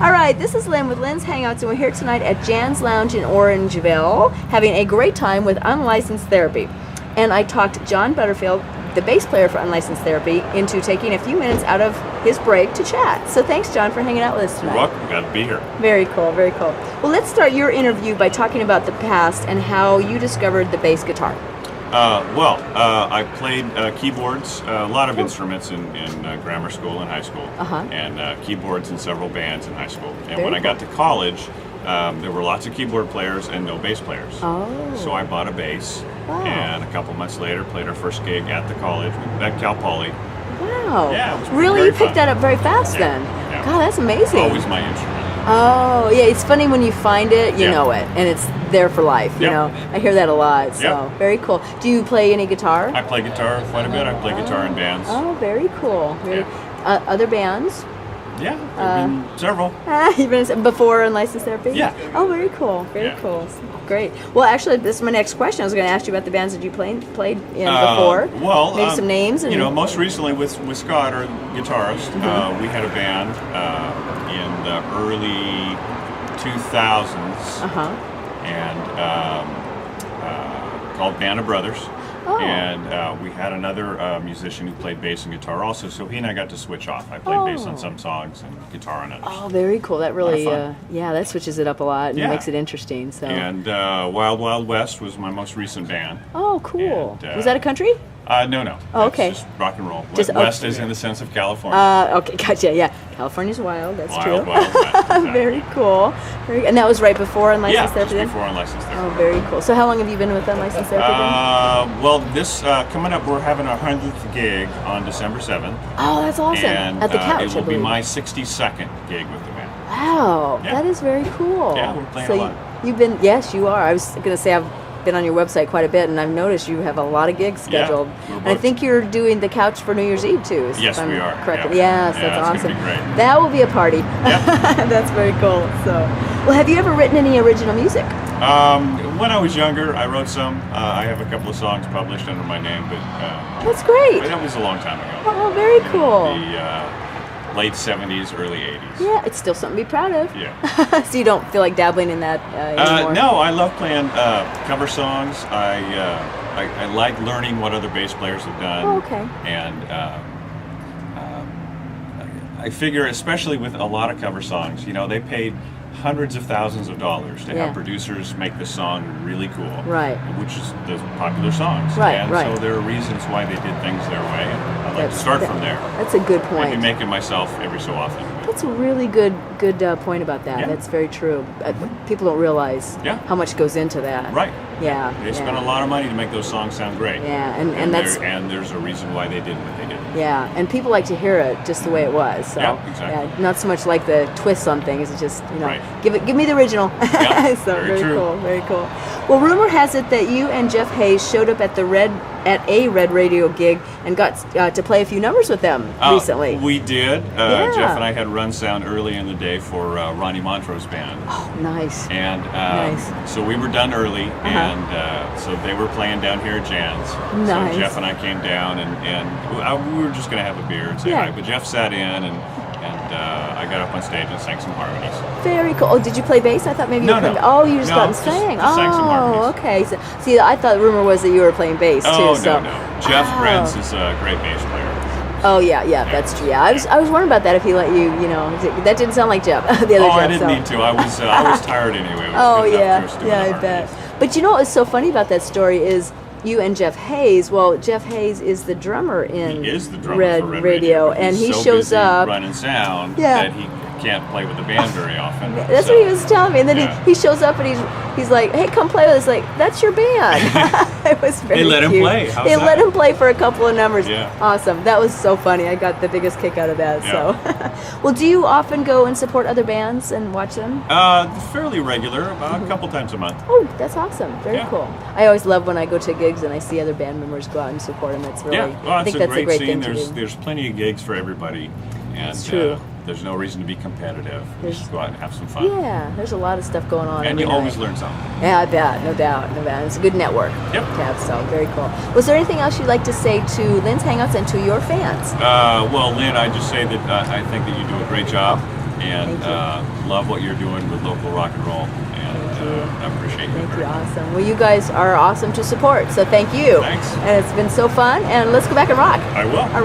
All right, this is Lynn with Lynn's Hangouts, and we're here tonight at Jan's Lounge in Orangeville, having a great time with Unlicensed Therapy. And I talked John Butterfield, the bass player for Unlicensed Therapy, into taking a few minutes out of his break to chat. So thanks, John, for hanging out with us tonight. You're welcome. Glad to be here. Very cool, very cool. Well, let's start your interview by talking about the past and how you discovered the bass guitar. I played keyboards, a lot of instruments in grammar school and high school, and keyboards in several bands in high school. And when I got to college, there were lots of keyboard players and no bass players. Oh. So I bought a bass, Wow. and a couple months later played our first gig at the college, at Cal Poly. Wow. Yeah, it was really? very You picked fun. that up very fast then. Yeah. God, that's amazing. Always my instrument. Oh, yeah, it's funny when you find it, you Yeah. know it, and it's there for life, you Yeah. know. I hear that a lot, so Yeah. very cool. Do you play any guitar? I play guitar quite a bit. I play guitar in bands. Oh, very cool. Very, other bands? Yeah, there have been several. You've been before Unlicensed Therapy? Yeah. Oh, very cool. Very Yeah. cool. Great. Well, actually, this is my next question. I was going to ask you about the bands that you played in before. Maybe some names. And, You know, most recently with Scott, our guitarist, we had a band in the early 2000s, and called Band of Brothers. Oh. And we had another musician who played bass and guitar also, so he and I got to switch off. I played bass on some songs and guitar on others. Oh, very cool. That really, fun. that switches it up a lot and Yeah. makes it interesting. So. And Wild Wild West was my most recent band. Oh, cool. And, was that a country? No. Oh, okay. It's just rock and roll. Just- West okay. is in the sense of California. Okay, gotcha. Yeah, California's wild. That's true. Wild West, exactly. Very cool. And that was right before Unlicensed Yeah, Therapy. just then? before Unlicensed Therapy. Oh, very cool. So how long have you been with Unlicensed Therapy? then? Well, this coming up, we're having our 100th gig on December 7th. Oh, that's awesome. And At the couch, it will I be believe. my 62nd gig with the band. Wow, Yeah. that is very cool. Yeah, we're playing so a lot. You've been, yes, you are. I was going to say I've been on your website quite a bit, and I've noticed you have a lot of gigs Yeah, scheduled. we're And I booked. think you're doing the couch for New Year's Eve too. Yes, if I'm we are. Correct. Yeah. Yes, Yeah, that's it's awesome. gonna be great. That will be a party. Yep. That's very cool. So, well, have you ever written any original music? When I was younger, I wrote some. I have a couple of songs published under my name, but That's great. that was a long time ago. Oh, very cool. The late 70s, early 80s. Yeah, it's still something to be proud of. Yeah. So you don't feel like dabbling in that anymore? No, I love playing cover songs. I like learning what other bass players have done. Oh, okay. And I figure, especially with a lot of cover songs, you know, they paid hundreds of thousands of dollars to Yeah. have producers make the song really cool. Right. Which is the popular songs. Right, and right. so there are reasons why they did things their way. And I like to That's- start that- from there. That's a good I'd point. be making myself every so often. That's a really good point about that. Yeah. That's very true. People don't realize Yeah. how much goes into that. Right. Yeah. They yeah. spent a lot of money to make those songs sound great. Yeah, and that's and there's a reason why they did what they did. yeah, and people like to hear it just the way it was. So Yeah, exactly. not so much like the twists on things. It's just Right. give me the original. Yeah, So very true. cool, very cool. Well, rumor has it that you and Jeff Hayes showed up at a Red Radio gig and got to play a few numbers with them recently. We did. Yeah. Jeff and I had run sound early in the day for Ronnie Montrose band. Oh, nice. And Nice. so we were done early, and so they were playing down here at Jan's. Nice. So Jeff and I came down, and we were just going to have a beer and say Yeah. hi. But Jeff sat in, and I got up on stage and sang some harmonies. Very cool. Oh, did you play bass? I thought maybe you were No, playing. no. Oh, you just No, got and just sang. sang some Oh, harmonies. okay. So, see, I thought the rumor was that you were playing bass too. Oh, So. no. Jeff Oh. Brentz is a great bass player. Oh yeah, that's true. Yeah, I was wondering about that if he let you. That didn't sound like Jeff. The other Oh, Jeff. I didn't so. need to. I was tired anyway. It was Oh good enough yeah, to us doing yeah, the I bet. harmonies. But you know what's so funny about that story is you and Jeff Hayes. Well, Jeff Hayes is the drummer in He is the drummer Red for Red Radio, but and he's he so shows busy up. running sound Yeah. that he can't play with the band very often. That's so, what he was telling me, and then yeah. he shows up and he's like, "Hey, come play with us!" Like, that's your band. It was very They let him cute. play. How's They let that? him play for a couple of numbers. Yeah. Awesome. That was so funny. I got the biggest kick out of that. Yeah. So, well, do you often go and support other bands and watch them? Fairly regular, about a couple times a month. Oh, that's awesome. Very Yeah. cool. I always love when I go to gigs and I see other band members go out and support them. It's really, Yeah, well, I it's think a that's great a great scene. thing to do. There's plenty of gigs for everybody, and That's true. There's no reason to be competitive. There's- Just go out and have some fun. Yeah, there's a lot of stuff going on. And every you always night. learn something. Yeah, I bet. No doubt. It's a good network Yep. to have, so very cool. Was there anything else you'd like to say to Lynn's Hangouts and to your fans? Well, Lynn, I just say that I think that you do a great job and love what you're doing with local rock and roll. And I appreciate you. Thank you. Awesome. Well, you guys are awesome to support, so thank you. Thanks. And it's been so fun. And let's go back and rock. I will. All right.